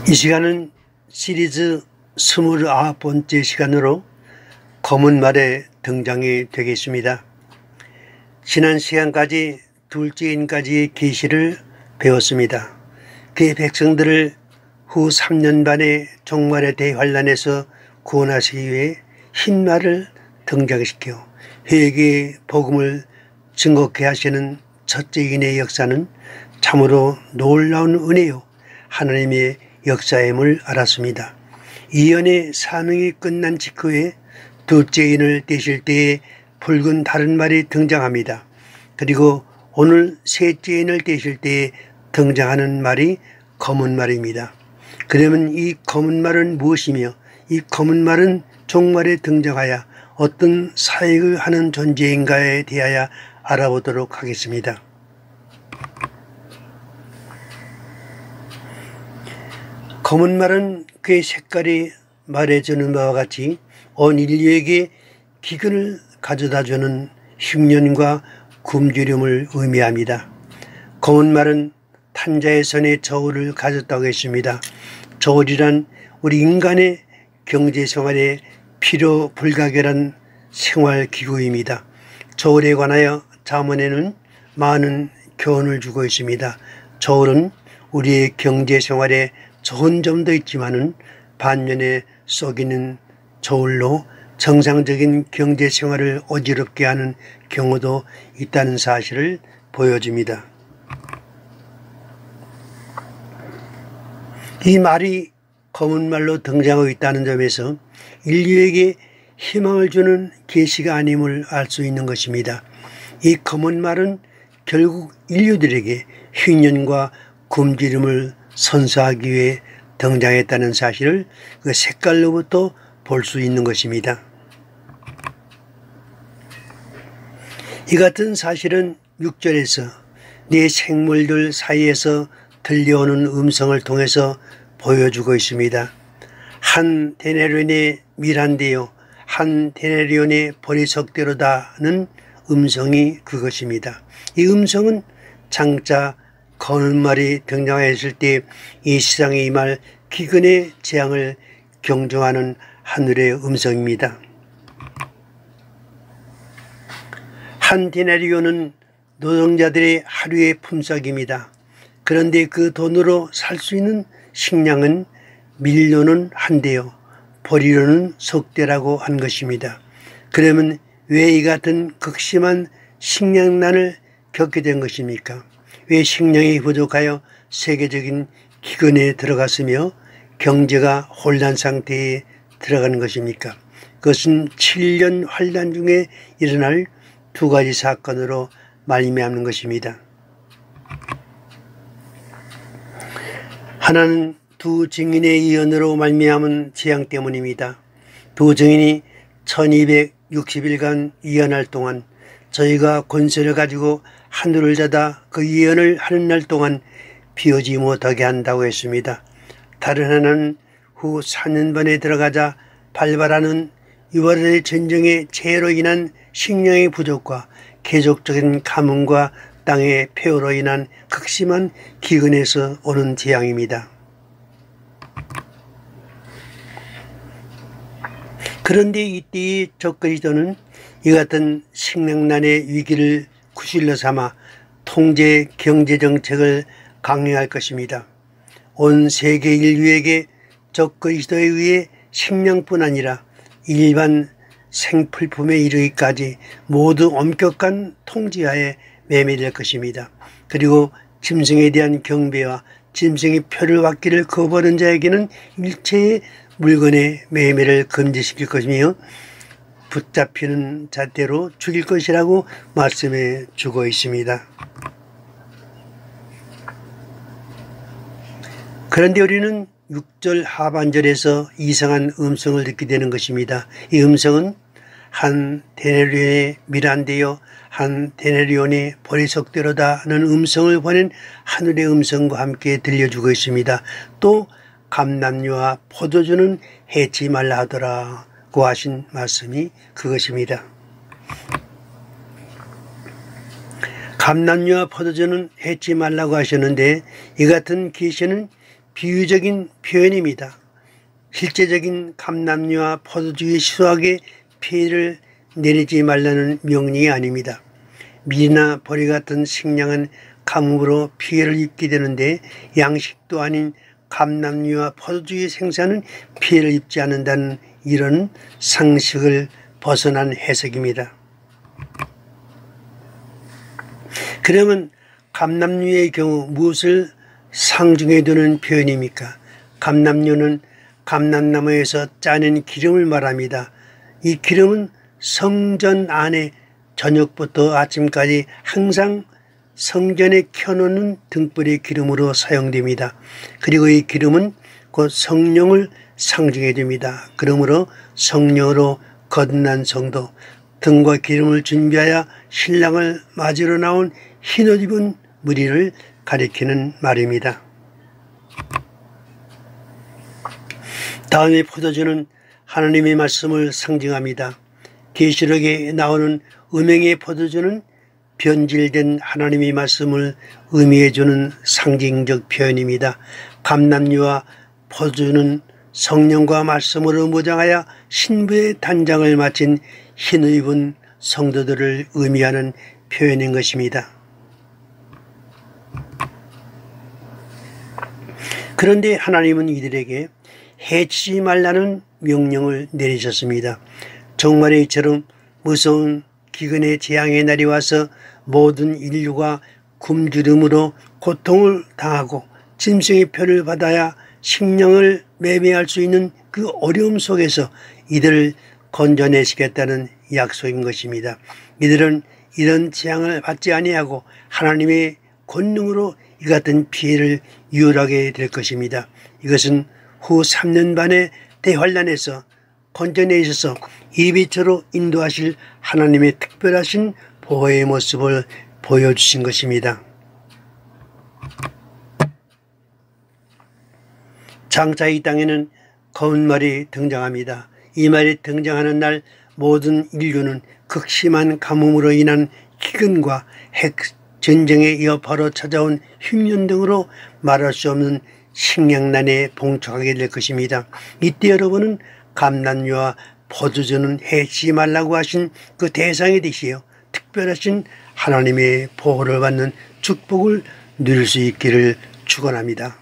이 시간은 시리즈 29번째 시간으로 검은 말의 등장이 되겠습니다. 지난 시간까지 둘째인까지의 계시를 배웠습니다. 그의 백성들을 후 3년 반의 종말의 대환란에서 구원하시기 위해 흰 말을 등장시켜 회개의 복음을 증거케 하시는 첫째인의 역사는 참으로 놀라운 은혜요 하나님의 역사임을 알았습니다. 이연의 사명이 끝난 직후에 둘째인을 떼실 때에 붉은 다른 말이 등장합니다. 그리고 오늘 셋째인을 떼실 때에 등장하는 말이 검은 말입니다. 그러면 이 검은 말은 무엇이며 이 검은 말은 종말에 등장하여 어떤 사역을 하는 존재인가에 대하여 알아보도록 하겠습니다. 검은 말은 그의 색깔이 말해주는 바와 같이 온 인류에게 기근을 가져다주는 흉년과 굶주림을 의미합니다. 검은 말은 탄자의 손에 저울을 가졌다고 했습니다. 저울이란 우리 인간의 경제생활에 필요 불가결한 생활기구입니다. 저울에 관하여 잠언에는 많은 교훈을 주고 있습니다. 저울은 우리의 경제생활에 좋은 점도 있지만은 반면에 속이는 저울로 정상적인 경제생활을 어지럽게 하는 경우도 있다는 사실을 보여줍니다. 이 말이 검은 말로 등장하고 있다는 점에서 인류에게 희망을 주는 계시가 아님을 알 수 있는 것입니다. 이 검은 말은 결국 인류들에게 흉년과 굶주림을 선사하기 위해 등장했다는 사실을 그 색깔로부터 볼 수 있는 것입니다. 이 같은 사실은 6절에서 네 생물들 사이에서 들려오는 음성을 통해서 보여주고 있습니다. 한 데나리온의 밀한데요 한 데나리온의 보리석대로다는 음성이 그것입니다. 이 음성은 장차 검은 말이 등장했을 때 이 세상에 임할 기근의 재앙을 경종하는 하늘의 음성입니다. 한 데나리온은 노동자들의 하루의 품삯입니다. 그런데 그 돈으로 살 수 있는 식량은 밀로는 한 대요 보리로는 석 대라고 한 것입니다. 그러면 왜 이 같은 극심한 식량난을 겪게 된 것입니까? 왜 식량이 부족하여 세계적인 기근에 들어갔으며 경제가 혼란 상태에 들어가는 것입니까? 그것은 7년 환란 중에 일어날 두 가지 사건으로 말미암는 것입니다. 하나는 두 증인의 예언으로 말미암은 재앙 때문입니다. 두 증인이 1260일간 예언할 동안 저희가 권세를 가지고 하늘을 자다 그 예언을 하는 날 동안 비오지 못하게 한다고 했습니다. 다른 하나는 후 4년 반에 들어가자 발발하는 유월의 전쟁의 재해로 인한 식량의 부족과 계속적인 가뭄과 땅의 폐허로 인한 극심한 기근에서 오는 재앙입니다. 그런데 이때의 적그리스도는 이 같은 식량난의 위기를 구실로 삼아 통제 경제정책을 강행할 것입니다. 온 세계 인류에게 적그리스도에 의해 식량뿐 아니라 일반 생필품에 이르기까지 모두 엄격한 통제하에 매매될 것입니다. 그리고 짐승에 대한 경배와 짐승이 표를 받기를 거부하는 자에게는 일체의 물건의 매매를 금지시킬 것이며 붙잡히는 잣대로 죽일 것이라고 말씀해 주고 있습니다. 그런데 우리는 6절 하반절에서 이상한 음성을 듣게 되는 것입니다. 이 음성은 한 데나리온의 밀한데요 한 데나리온의 보리석대로다는 음성을 보낸 하늘의 음성과 함께 들려주고 있습니다. 또 감람류와 포도주는 해치 말라 하더라고 하신 말씀이 그것입니다. 감람류와 포도주는 해치 말라고 하셨는데 이 같은 계시는 비유적인 표현입니다. 실제적인 감남류와 포도주의 수확에 피해를 내리지 말라는 명령이 아닙니다. 밀이나 보리 같은 식량은 가뭄으로 피해를 입게 되는데 양식도 아닌 감남류와 포도주의 생산은 피해를 입지 않는다는 이런 상식을 벗어난 해석입니다. 그러면 감남류의 경우 무엇을 상징해 두는 표현입니까? 감남류는 감람나무에서 짜낸 기름을 말합니다. 이 기름은 성전 안에 저녁부터 아침까지 항상 성전에 켜놓는 등불의 기름으로 사용됩니다. 그리고 이 기름은 곧 성령을 상징해 줍니다. 그러므로 성령으로 거듭난 성도, 등과 기름을 준비하여 신랑을 맞으러 나온 흰옷 입은 무리를 가리키는 말입니다. 다음에 포도주는 하나님의 말씀을 상징합니다. 계시록에 나오는 음행의 포도주는 변질된 하나님의 말씀을 의미해 주는 상징적 표현입니다. 감람류와 포도주는 성령과 말씀으로 무장하여 신부의 단장을 마친 흰옷 입은 성도들을 의미하는 표현인 것입니다. 그런데 하나님은 이들에게 해치지 말라는 명령을 내리셨습니다. 정말에 이처럼 무서운 기근의 재앙의 날이 와서 모든 인류가 굶주림으로 고통을 당하고 짐승의 표를 받아야 식량을 매매할 수 있는 그 어려움 속에서 이들을 건져내시겠다는 약속인 것입니다. 이들은 이런 재앙을 받지 아니하고 하나님의 권능으로 이 같은 피해를 유월하게 될 것입니다. 이것은 후 3년 반의 대환란에서 건져내셔서 이비처로 인도하실 하나님의 특별하신 보호의 모습을 보여주신 것입니다. 장차 이 땅에는 검은 말이 등장합니다. 이 말이 등장하는 날 모든 인류는 극심한 가뭄으로 인한 기근과 핵 전쟁에 이어 바로 찾아온 흉년 등으로 말할 수 없는 식량난에 봉착하게 될 것입니다. 이때 여러분은 감람류와 포도주는 해치지 말라고 하신 그 대상이 되시어 특별하신 하나님의 보호를 받는 축복을 누릴 수 있기를 축원합니다.